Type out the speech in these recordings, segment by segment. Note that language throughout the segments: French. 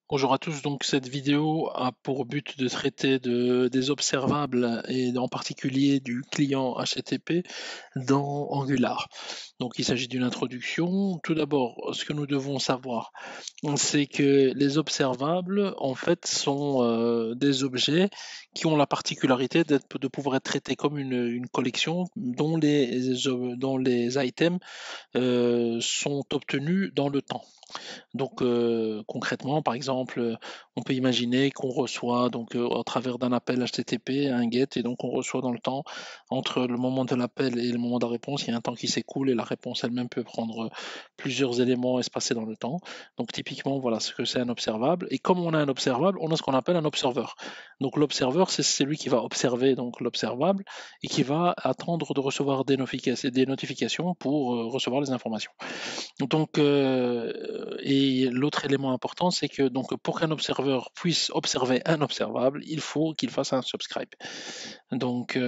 Bonjour à tous, donc cette vidéo a pour but de traiter des observables et en particulier du client HTTP dans Angular. Donc il s'agit d'une introduction. Tout d'abord, ce que nous devons savoir, c'est que les observables en fait sont des objets qui ont la particularité de pouvoir être traités comme une collection dont les items sont obtenus dans le temps. Donc concrètement, par exemple, on peut imaginer qu'on reçoit donc au travers d'un appel HTTP un GET et donc on reçoit dans le temps entre le moment de l'appel et le moment de la réponse, il y a un temps qui s'écoule et la réponse elle-même peut prendre plusieurs éléments espacés dans le temps. Donc typiquement, voilà ce que c'est un observable. Et comme on a un observable, on a ce qu'on appelle un observeur. Donc l'observeur, c'est celui qui va observer donc l'observable et qui va attendre de recevoir des notifications pour recevoir les informations. Donc, et l'autre élément important, c'est que donc, pour qu'un observeur puisse observer un observable, il faut qu'il fasse un subscribe. Donc,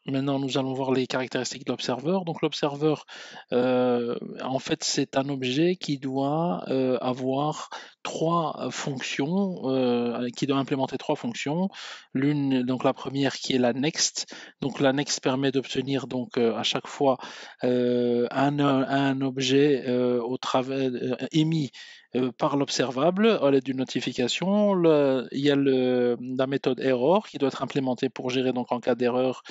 maintenant, nous allons voir les caractéristiques de l'observeur. Donc, l'observeur, en fait, c'est un objet qui doit avoir trois fonctions, qui doit implémenter trois fonctions. L'une, donc la première qui est la next. Donc, la next permet d'obtenir donc à chaque fois un objet au travers émis par l'observable à l'aide d'une notification. Il y a la méthode error qui doit être implémentée pour gérer donc en cas d'erreur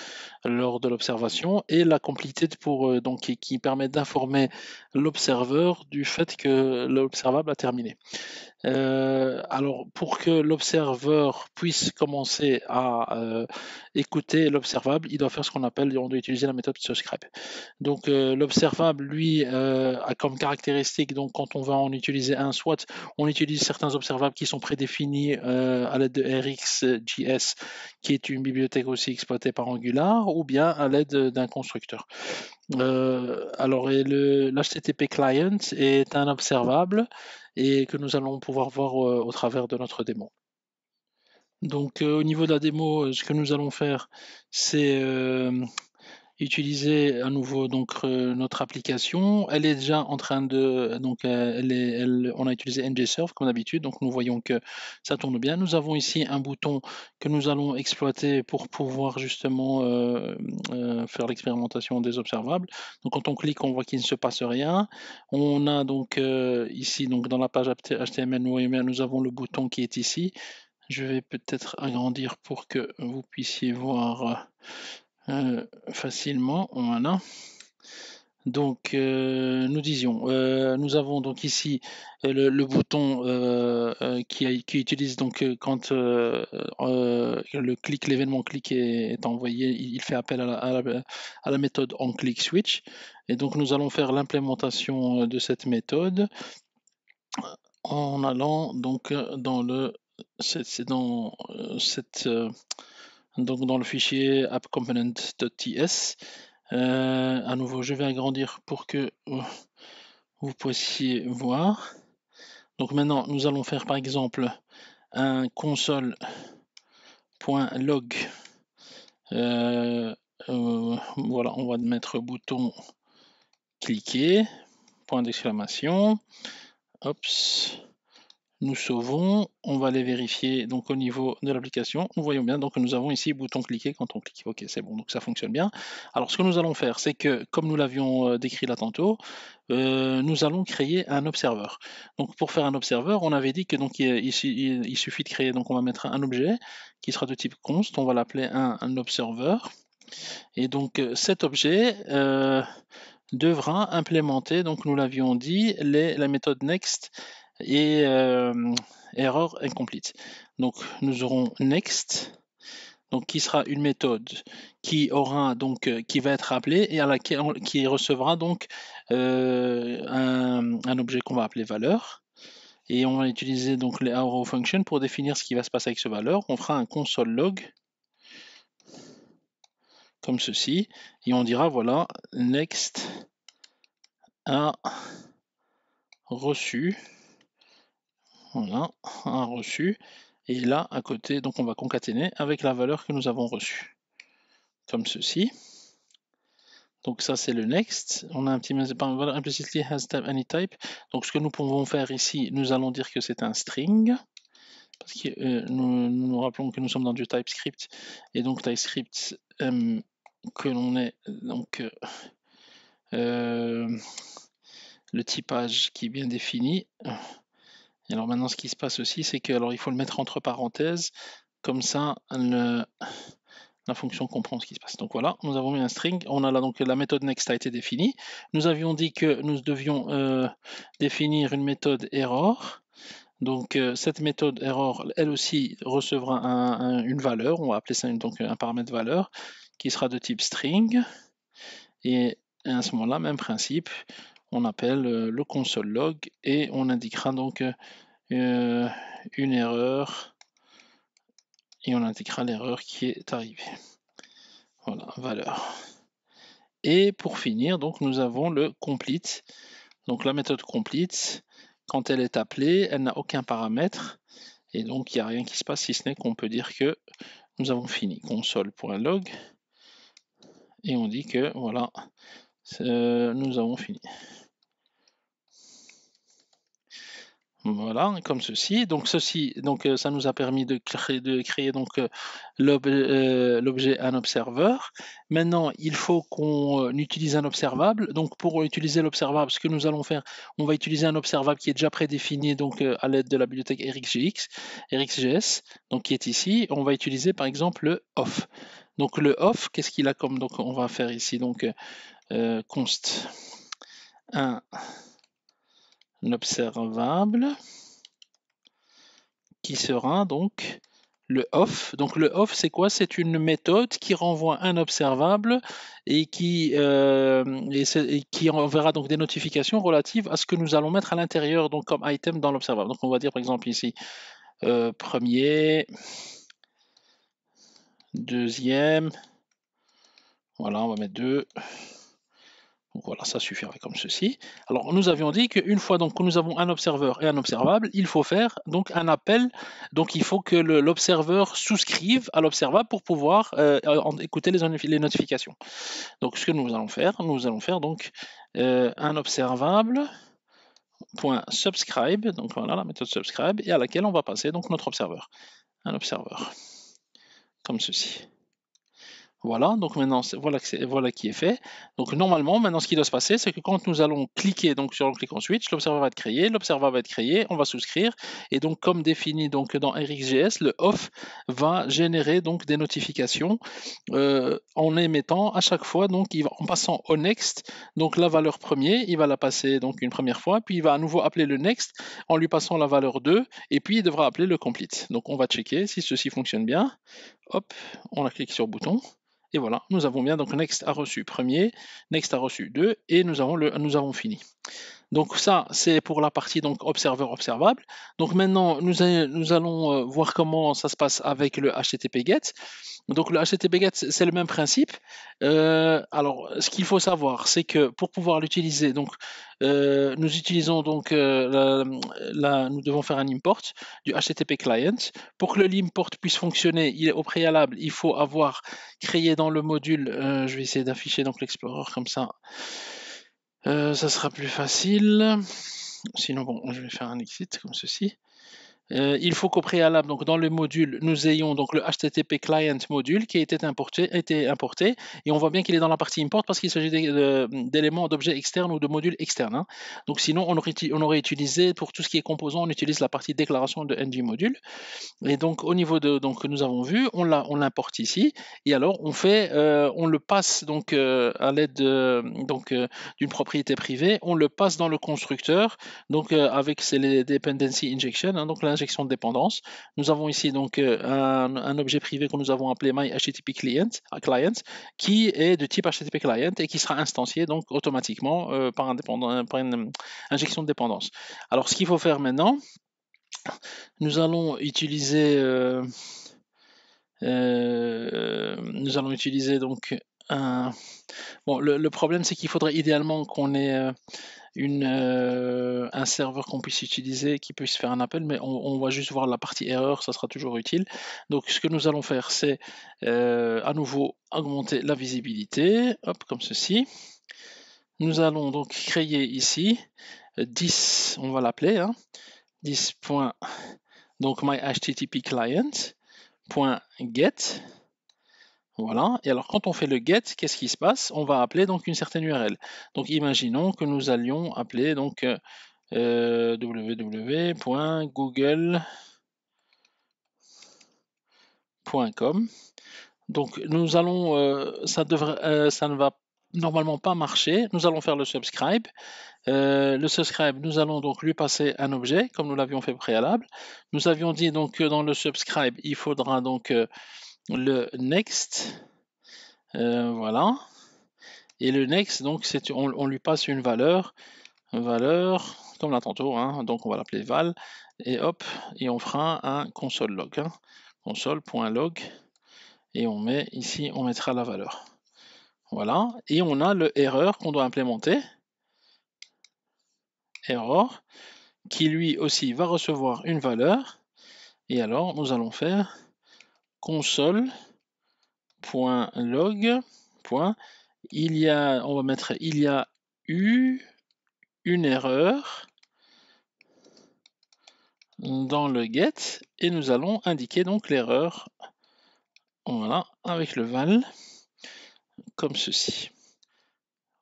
lors de l'observation et la completed donc qui permet d'informer l'observeur du fait que l'observable a terminé. Alors, pour que l'observeur puisse commencer à écouter l'observable, il doit faire ce qu'on appelle, on doit utiliser la méthode subscribe. Donc, l'observable, lui, a comme caractéristique, donc quand on va en utiliser un, soit on utilise certains observables qui sont prédéfinis à l'aide de RxJS, qui est une bibliothèque aussi exploitée par Angular, ou bien à l'aide d'un constructeur. Alors, l'HTTP client est un observable et que nous allons pouvoir voir au travers de notre démo. Donc, au niveau de la démo, ce que nous allons faire, c'est utiliser à nouveau donc notre application. Elle est déjà en train de donc on a utilisé NGServe comme d'habitude, donc nous voyons que ça tourne bien. Nous avons ici un bouton que nous allons exploiter pour pouvoir justement faire l'expérimentation des observables. Donc quand on clique, on voit qu'il ne se passe rien. On a donc ici donc dans la page HTML, nous avons le bouton qui est ici. Je vais peut-être agrandir pour que vous puissiez voir facilement. Voilà. Donc, nous disions, nous avons donc ici le bouton qui utilise donc quand l'événement click est envoyé, il fait appel à la méthode onClickSwitch. Et donc, nous allons faire l'implémentation de cette méthode en allant donc dans donc dans le fichier appcomponent.ts. À nouveau, je vais agrandir pour que vous puissiez voir. Donc maintenant, nous allons faire par exemple un console.log. Voilà, on va mettre bouton cliquer, point d'exclamation. Ops. Nous sauvons, on va aller vérifier donc au niveau de l'application. Nous voyons bien donc que nous avons ici bouton cliquer quand on clique. Ok, c'est bon, donc ça fonctionne bien. Alors ce que nous allons faire, c'est que comme nous l'avions décrit là tantôt, nous allons créer un observeur. Donc pour faire un observeur, on avait dit que donc il suffit de créer, donc on va mettre un objet qui sera de type const, on va l'appeler un observeur. Et donc cet objet devra implémenter, donc nous l'avions dit, la méthode next et error incomplete. Donc nous aurons next, donc qui sera une méthode qui aura donc qui va être appelée et à laquelle qui recevra donc un objet qu'on va appeler valeur. Et on va utiliser donc les arrow function pour définir ce qui va se passer avec ce valeur. On fera un console log comme ceci et on dira voilà next a reçu. Voilà, un reçu. Et là, à côté, donc on va concaténer avec la valeur que nous avons reçue. Comme ceci. Donc ça c'est le next. On a un petit voilà, implicitly has type any type. Donc ce que nous pouvons faire ici, nous allons dire que c'est un string. Parce que nous rappelons que nous sommes dans du TypeScript. Et donc TypeScript que l'on est donc le typage qui est bien défini. Et alors maintenant ce qui se passe aussi, c'est que alors il faut le mettre entre parenthèses. Comme ça, la fonction comprend ce qui se passe. Donc voilà, nous avons mis un string. On a là donc la méthode next a été définie. Nous avions dit que nous devions définir une méthode error. Donc cette méthode error, elle aussi recevra une valeur. On va appeler ça donc un paramètre valeur qui sera de type string. Et à ce moment-là, même principe, on appelle le console log et on indiquera donc une erreur. Et on indiquera l'erreur qui est arrivée. Voilà, valeur. Et pour finir, donc nous avons le complete. Donc la méthode complete, quand elle est appelée, elle n'a aucun paramètre. Et donc il n'y a rien qui se passe si ce n'est qu'on peut dire que nous avons fini. Console.log. Et on dit que voilà, nous avons fini. Voilà, comme ceci. Donc ça nous a permis de créer donc l'objet un observeur. Maintenant, il faut qu'on utilise un observable. Donc pour utiliser l'observable, ce que nous allons faire, on va utiliser un observable qui est déjà prédéfini donc à l'aide de la bibliothèque RxJS, donc qui est ici. On va utiliser par exemple le off. Donc le off, qu'est-ce qu'il a comme, donc on va faire ici donc const un observable qui sera donc le off. Donc le off, c'est quoi? C'est une méthode qui renvoie un observable et qui enverra donc des notifications relatives à ce que nous allons mettre à l'intérieur donc comme item dans l'observable. Donc on va dire par exemple ici premier, deuxième, voilà, on va mettre 2. Donc voilà, ça suffira comme ceci. Alors nous avions dit qu'une fois donc que nous avons un observeur et un observable, il faut faire donc un appel. Donc il faut que l'observeur souscrive à l'observable pour pouvoir écouter les notifications. Donc ce que nous allons faire donc un observable .subscribe, donc voilà la méthode subscribe, et à laquelle on va passer donc notre observeur. Un observeur, comme ceci. Voilà, donc maintenant, voilà qui est fait. Donc normalement, maintenant, ce qui doit se passer, c'est que quand nous allons cliquer donc, sur le clic en switch, l'observeur va être créé, on va souscrire, et donc comme défini donc, dans RxJS, le off va générer donc, des notifications en émettant à chaque fois, donc, en passant au next, donc la valeur premier, il va la passer donc, une première fois, puis il va à nouveau appeler le next en lui passant la valeur 2, et puis il devra appeler le complete. Donc on va checker si ceci fonctionne bien. Hop, on a cliqué sur le bouton. Et voilà, nous avons bien donc next a reçu premier, next a reçu 2 et nous avons fini. Donc ça, c'est pour la partie donc observeur observable. Donc maintenant, nous allons voir comment ça se passe avec le HTTP GET. Donc le HTTP GET, c'est le même principe. Alors, ce qu'il faut savoir, c'est que pour pouvoir l'utiliser, donc nous utilisons donc nous devons faire un import du HTTP client. Pour que l'import puisse fonctionner, au préalable, il faut avoir créé dans le module. Je vais essayer d'afficher donc l'Explorer comme ça. Ça sera plus facile. Sinon, bon, je vais faire un exit comme ceci. Il faut qu'au préalable, donc dans le module, nous ayons donc le HTTP client module qui a été importé, et on voit bien qu'il est dans la partie import parce qu'il s'agit d'éléments d'objets externes ou de modules externes. Hein. Donc sinon, on aurait utilisé, pour tout ce qui est composant, on utilise la partie déclaration de ng module. Et donc au niveau de donc que nous avons vu, on l'importe ici et alors on le passe donc à l'aide d'une propriété privée, on le passe dans le constructeur donc avec les dependency injection, hein, donc l'injection de dépendance. Nous avons ici donc un objet privé que nous avons appelé myHTTP client qui est de type HTTP client et qui sera instancié donc automatiquement par une injection de dépendance. Alors ce qu'il faut faire maintenant, nous allons utiliser donc un... Bon, le problème c'est qu'il faudrait idéalement qu'on ait un serveur qu'on puisse utiliser, qui puisse faire un appel, mais on va juste voir la partie erreur, ça sera toujours utile. Donc ce que nous allons faire, c'est à nouveau augmenter la visibilité, hop, comme ceci. Nous allons donc créer ici 10, on va l'appeler, hein, 10. Donc my HTTP client.get. Voilà, et alors quand on fait le get, qu'est-ce qui se passe? On va appeler donc une certaine URL. Donc imaginons que nous allions appeler donc www.google.com. Donc nous allons, ça ne va normalement pas marcher. Nous allons faire le subscribe. Le subscribe, nous allons donc lui passer un objet, comme nous l'avions fait préalable. Nous avions dit donc que dans le subscribe, il faudra donc le next, voilà. Et le next, donc on lui passe une valeur comme là tantôt, hein, donc on va l'appeler val, et hop, et on fera un console log, hein, console.log, et on met ici, on mettra la valeur. Voilà, et on a le erreur qu'on doit implémenter, error, qui lui aussi va recevoir une valeur, et alors nous allons faire console.log. On va mettre il y a eu une erreur dans le get, et nous allons indiquer donc l'erreur, voilà, avec le val, comme ceci.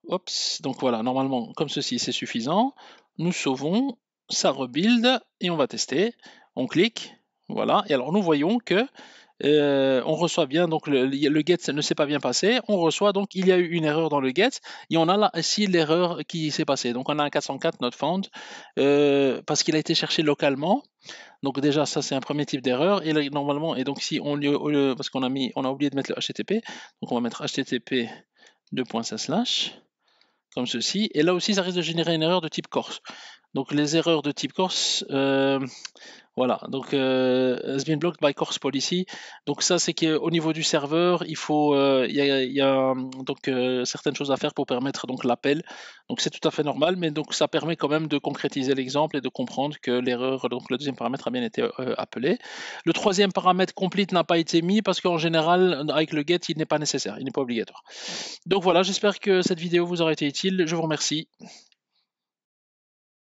Oups, donc voilà, normalement, comme ceci, c'est suffisant. Nous sauvons, ça rebuild, et on va tester. On clique, voilà, et alors nous voyons que on reçoit bien, donc le get ne s'est pas bien passé, on reçoit donc il y a eu une erreur dans le get, et on a là ici l'erreur qui s'est passée. Donc on a un 404 not found, parce qu'il a été cherché localement. Donc déjà ça c'est un premier type d'erreur, et là, normalement, et donc si on parce qu'on a oublié de mettre le HTTP, donc on va mettre HTTP comme ceci, et là aussi ça risque de générer une erreur de type Corse. Donc les erreurs de type Corse, voilà, donc has been blocked by Corse policy. Donc ça c'est qu'au niveau du serveur, il faut, il y a donc certaines choses à faire pour permettre donc l'appel. Donc c'est tout à fait normal, mais donc ça permet quand même de concrétiser l'exemple et de comprendre que l'erreur, donc le deuxième paramètre a bien été appelé. Le troisième paramètre complete n'a pas été mis parce qu'en général avec le get il n'est pas nécessaire, il n'est pas obligatoire. Donc voilà, j'espère que cette vidéo vous aura été utile. Je vous remercie.